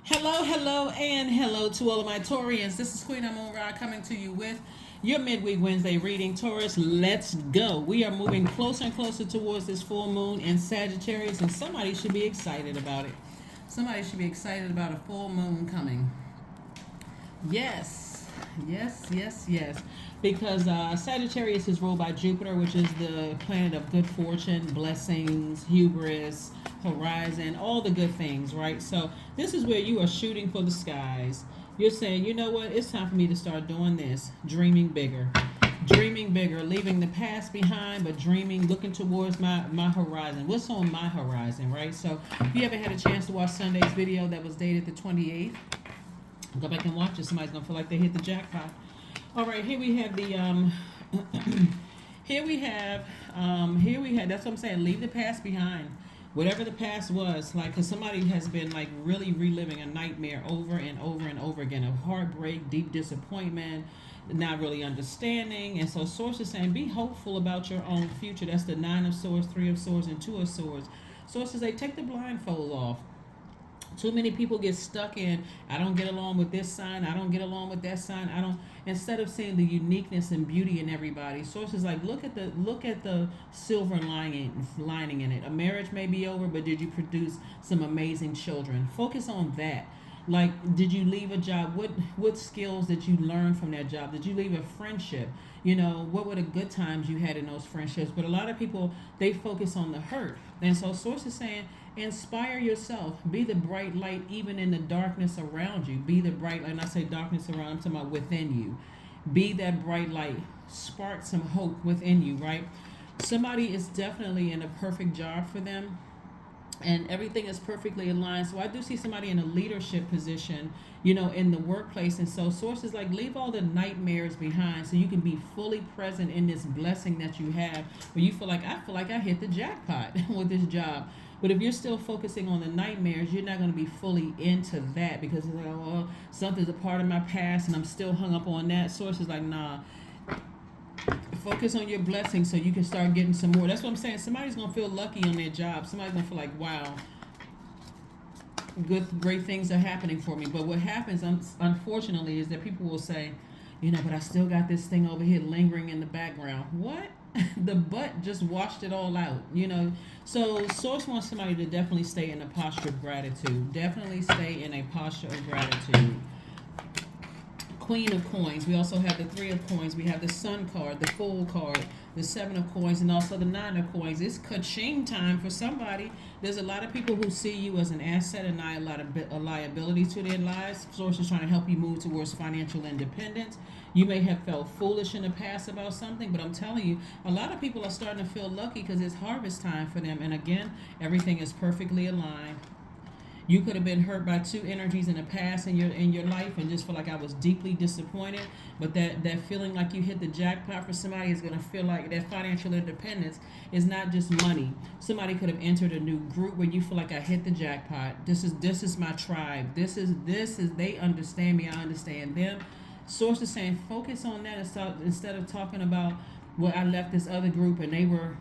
Hello, and hello to all of my Taurians. This is Queen Amun Ra coming to you with your midweek Wednesday reading. Taurus, let's go. We are moving closer and closer towards this full moon in Sagittarius, and somebody should be excited about it. Somebody should be excited about a full moon coming. Yes. Because Sagittarius is ruled by Jupiter, which is the planet of good fortune, blessings, hubris, horizon, all the good things, right? So this is where you are shooting for the skies. You're saying, you know what? It's time for me to start doing this, dreaming bigger. Dreaming bigger, leaving the past behind, but dreaming, looking towards my horizon. What's on my horizon, right? So if you ever had a chance to watch Sunday's video that was dated the 28th, go back and watch it. Somebody's gonna feel like they hit the jackpot. All right, here we have the here we have that's what I'm saying. Leave the past behind. Whatever the past was, like, because somebody has been like really reliving a nightmare over and over and over again of heartbreak, deep disappointment, not really understanding. And so source is saying be hopeful about your own future. That's the 9 of swords, 3 of swords, and 2 of swords. Sources say take the blindfold off. Too many people get stuck in, I don't get along with this sign, I don't get along with that sign, I don't, instead of seeing the uniqueness and beauty in everybody. Sources like look at the silver lining in it. A marriage may be over, but did you produce some amazing children? Focus on that. Like, did you leave a job? What skills did you learn from that job? Did you leave a friendship? You know, what were the good times you had in those friendships? But a lot of people, they focus on the hurt. And so source is saying inspire yourself. Be the bright light even in the darkness around you. Be the bright light. And I say darkness around, I'm talking about within you. Be that bright light. Spark some hope within you, right? Somebody is definitely in a perfect job for them, and everything is perfectly aligned. So I do see somebody in a leadership position, you know, in the workplace. And so sources like leave all the nightmares behind so you can be fully present in this blessing that you have, where you feel like I hit the jackpot with this job. But if you're still focusing on the nightmares, you're not going to be fully into that, because it's like, oh, well, something's a part of my past and I'm still hung up on that. Sources like, nah, focus on your blessings so you can start getting some more. That's what I'm saying. Somebody's gonna feel lucky on their job. Somebody's gonna feel like, wow, great things are happening for me. But what happens, unfortunately, is that people will say, you know, but I still got this thing over here lingering in the background. What? The butt just washed it all out, you know. So source wants somebody to definitely stay in a posture of gratitude. Definitely stay in a posture of gratitude. Queen of coins. We also have the 3 of coins. We have the sun card, the fool card, the 7 of coins, and also the 9 of coins. It's ka-ching time for somebody. There's a lot of people who see you as an asset and not a liability to their lives. Source is trying to help you move towards financial independence. You may have felt foolish in the past about something, but I'm telling you, a lot of people are starting to feel lucky because it's harvest time for them. And again, everything is perfectly aligned. You could have been hurt by 2 energies in the past in your life and just feel like I was deeply disappointed. But that feeling like you hit the jackpot for somebody is going to feel like that financial independence is not just money. Somebody could have entered a new group where you feel like I hit the jackpot. This is my tribe. This is they understand me. I understand them. Source is saying focus on that instead of talking about, well, I left this other group and they were,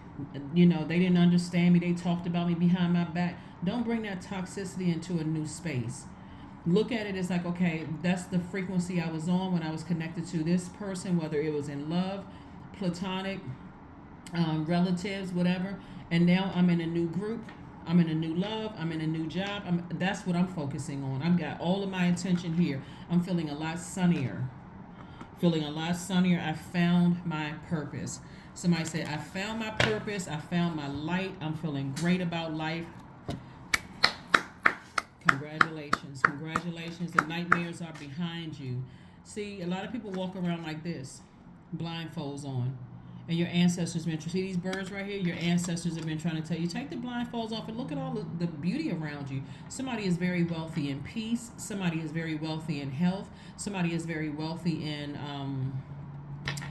you know, they didn't understand me. They talked about me behind my back. Don't bring that toxicity into a new space. Look at it as like, okay, that's the frequency I was on when I was connected to this person, whether it was in love, platonic, relatives, whatever. And now I'm in a new group. I'm in a new love. I'm in a new job. That's what I'm focusing on. I've got all of my attention here. I'm feeling a lot sunnier. I found my purpose. Somebody said, I found my purpose. I found my light. I'm feeling great about life. Congratulations. The nightmares are behind you. See, a lot of people walk around like this, blindfolds on. And your ancestors been, see these birds right here? Your ancestors have been trying to tell you, take the blindfolds off and look at all the beauty around you. Somebody is very wealthy in peace. Somebody is very wealthy in health. Somebody is very wealthy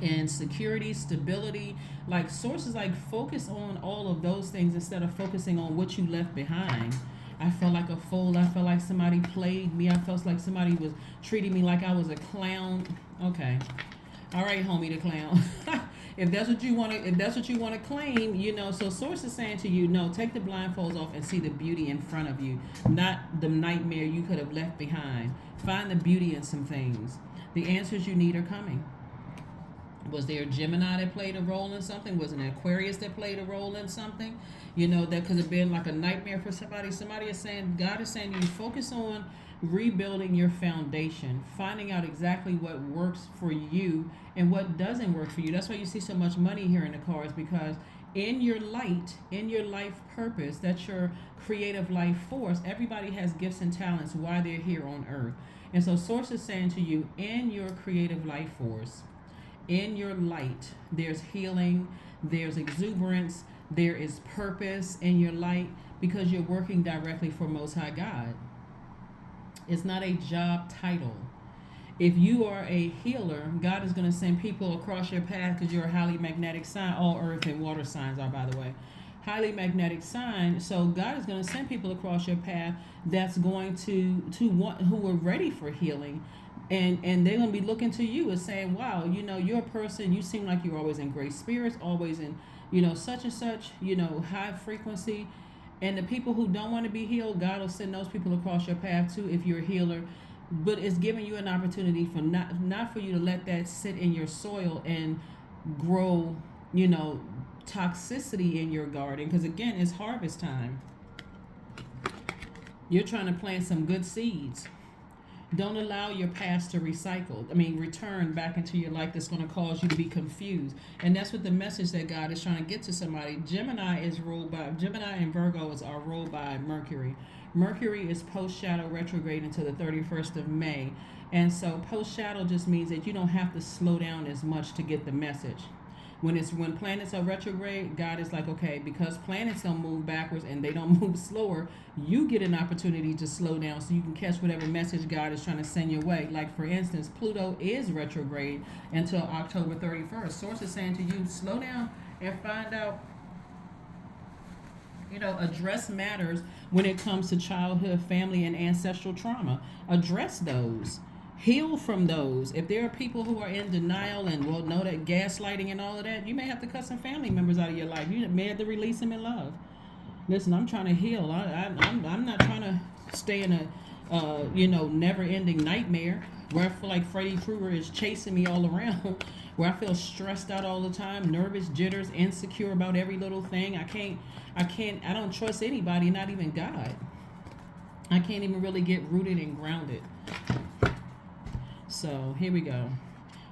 in security, stability. Like sources like focus on all of those things instead of focusing on what you left behind. I felt like a fool. I felt like somebody played me. I felt like somebody was treating me like I was a clown. Okay. All right, homie the clown. if that's what you want to, if that's what you want to claim, you know. So source is saying to you, no, take the blindfolds off and see the beauty in front of you, not the nightmare you could have left behind. Find the beauty in some things. The answers you need are coming. Was there a Gemini that played a role in something? Was it an Aquarius that played a role in something? You know, that could have been like a nightmare for somebody. Somebody is saying, God is saying to you, focus on rebuilding your foundation, finding out exactly what works for you and what doesn't work for you. That's why you see so much money here in the cards, because in your light, in your life purpose, that's your creative life force. Everybody has gifts and talents while they're here on earth. And so source is saying to you, in your creative life force, in your light, there's healing, there's exuberance, there is purpose in your light, because you're working directly for Most High God. It's not a job title. If you are a healer, God is going to send people across your path, because you're a highly magnetic sign. All earth and water signs are, by the way. Highly magnetic sign. So God is going to send people across your path that's going to want, who are ready for healing. And they're going to be looking to you and saying, wow, you know, you're a person, you seem like you're always in great spirits, always in, you know, such and such, you know, high frequency. And the people who don't want to be healed, God will send those people across your path too, if you're a healer. But it's giving you an opportunity for not for you to let that sit in your soil and grow, you know, toxicity in your garden. Because again, it's harvest time. You're trying to plant some good seeds. Don't allow your past to return back into your life that's going to cause you to be confused. And that's what the message that God is trying to get to somebody. Gemini and Virgo are ruled by Mercury. Mercury is post-shadow retrograde until the 31st of May. And so post-shadow just means that you don't have to slow down as much to get the message. When planets are retrograde, God is like, okay, because planets don't move backwards and they don't move slower, you get an opportunity to slow down so you can catch whatever message God is trying to send your way. Like, for instance, Pluto is retrograde until October 31st. Source is saying to you, slow down and find out, you know, address matters when it comes to childhood, family, and ancestral trauma. Address those. Heal from those. If there are people who are in denial and will know that gaslighting and all of that, you may have to cut some family members out of your life. You may have to release them in love. Listen, I'm trying to heal. I'm not trying to stay in a never-ending nightmare where I feel like Freddy Krueger is chasing me all around, where I feel stressed out all the time, nervous, jitters, insecure about every little thing. I don't trust anybody, not even God. I can't even really get rooted and grounded. So here we go.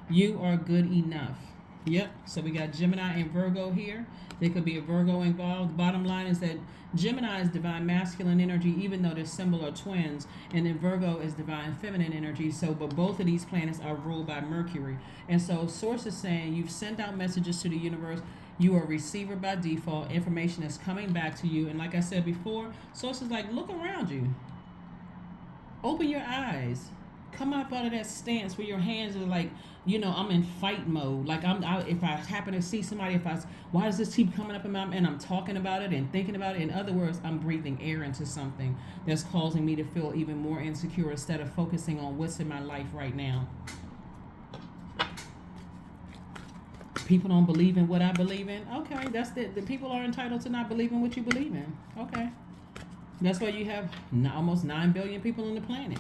You are good enough. Yep. So we got Gemini and Virgo here. There could be a Virgo involved. The bottom line is that Gemini is divine masculine energy, even though their symbol are twins. And then Virgo is divine feminine energy. So, but both of these planets are ruled by Mercury. And so source is saying you've sent out messages to the universe. You are a receiver by default. Information is coming back to you. And like I said before, source is like, look around you. Open your eyes. Come up out of that stance where your hands are like, you know, I'm in fight mode. Like if I happen to see somebody, why does this keep coming up in my, and I'm talking about it and thinking about it. In other words, I'm breathing air into something that's causing me to feel even more insecure instead of focusing on what's in my life right now. People don't believe in what I believe in. Okay, that's the people are entitled to not believe in what you believe in. Okay. That's why you have almost 9 billion people on the planet.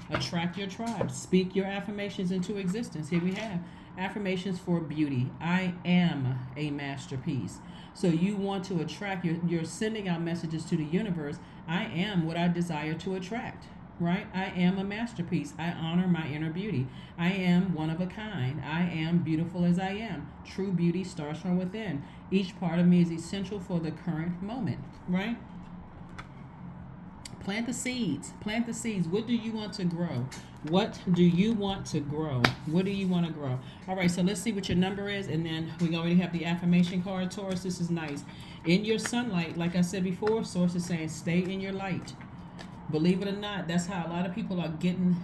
Attract your tribe. Speak your affirmations into existence. Here we have affirmations for beauty. I am a masterpiece. So you want to attract, you're sending out messages to the universe. I am what I desire to attract, right? I am a masterpiece. I honor my inner beauty. I am one of a kind. I am beautiful as I am. True beauty starts from within. Each part of me is essential for the current moment, right? Plant the seeds. Plant the seeds. What do you want to grow? What do you want to grow? What do you want to grow? All right, so let's see what your number is, and then we already have the affirmation card, Taurus. This is nice. In your sunlight, like I said before, Source is saying stay in your light. Believe it or not, that's how a lot of people are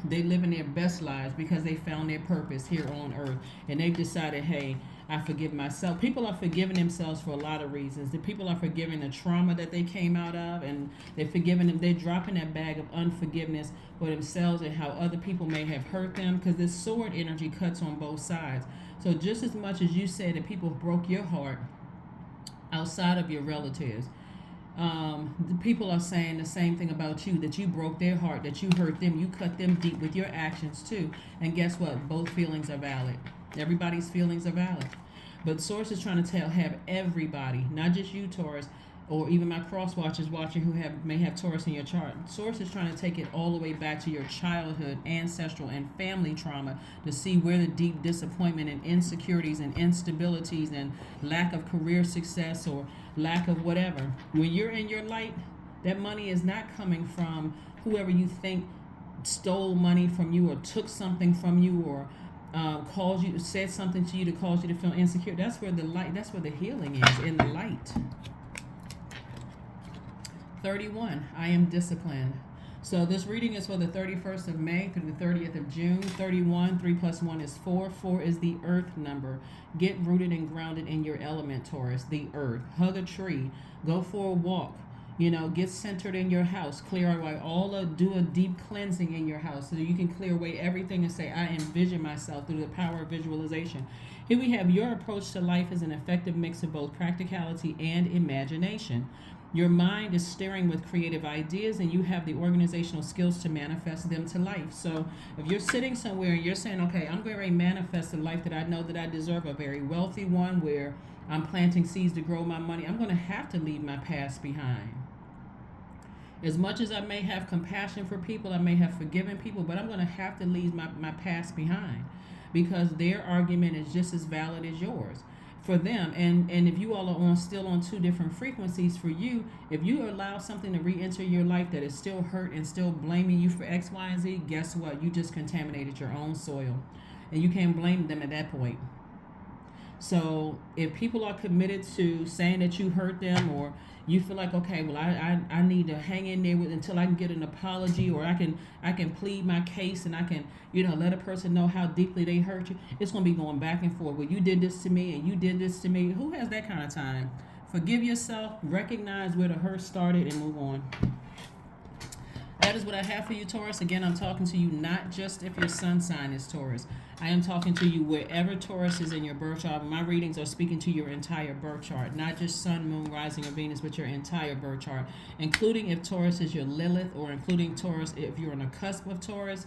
they living their best lives, because they found their purpose here on earth. And they've decided, hey, I forgive myself. People are forgiving themselves for a lot of reasons. The people are forgiving the trauma that they came out of, and they're forgiving them. They're dropping that bag of unforgiveness for themselves and how other people may have hurt them, because this sword energy cuts on both sides. So just as much as you say that people broke your heart outside of your relatives, the people are saying the same thing about you, that you broke their heart, that you hurt them, you cut them deep with your actions too. And guess what? Both feelings are valid. Everybody's feelings are valid. But Source is trying to have everybody, not just you, Taurus, or even my cross watchers watching who may have Taurus in your chart. Source is trying to take it all the way back to your childhood, ancestral, and family trauma to see where the deep disappointment and insecurities and instabilities and lack of career success or lack of whatever. When you're in your light, that money is not coming from whoever you think stole money from you or took something from you or caused you, said something to you to cause you to feel insecure. That's where the light, that's where the healing is, in the light. 31, I am disciplined. So this reading is for the 31st of May through the 30th of June. 31, 3 plus 1 is 4. 4 is the earth number. Get rooted and grounded in your element, Taurus, the earth. Hug a tree. Go for a walk. Get centered in your house. Clear away do a deep cleansing in your house so that you can clear away everything and say, I envision myself through the power of visualization. Here we have your approach to life is an effective mix of both practicality and imagination. Your mind is stirring with creative ideas and you have the organizational skills to manifest them to life. So if you're sitting somewhere and you're saying, okay, I'm going to manifest a life that I know that I deserve, a very wealthy one where I'm planting seeds to grow my money, I'm going to have to leave my past behind. As much as I may have compassion for people, I may have forgiven people, but I'm going to have to leave my past behind because their argument is just as valid as yours for them. And if you all are still on two different frequencies, for you, if you allow something to re-enter your life that is still hurt and still blaming you for X, Y, and Z, guess what? You just contaminated your own soil. And you can't blame them at that point. So if people are committed to saying that you hurt them, or you feel like, okay, well, I need to hang in there until I can get an apology, or I can plead my case and I can, let a person know how deeply they hurt you, it's going to be going back and forth. Well, you did this to me and you did this to me. Who has that kind of time? Forgive yourself, recognize where the hurt started, and move on. That is what I have for you, Taurus. Again, I'm talking to you not just if your sun sign is Taurus. I am talking to you wherever Taurus is in your birth chart. My readings are speaking to your entire birth chart, not just sun, moon, rising, or Venus, but your entire birth chart, including if Taurus is your Lilith, or including Taurus if you're on a cusp of Taurus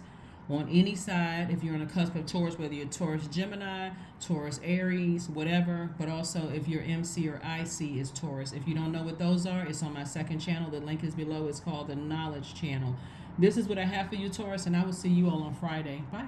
on any side. If you're on a cusp of Taurus, whether you're Taurus Gemini, Taurus Aries, whatever, but also if your MC or IC is Taurus. If you don't know what those are, it's on my second channel. The link is below. It's called the Knowledge Channel. This is what I have for you, Taurus, and I will see you all on Friday. Bye.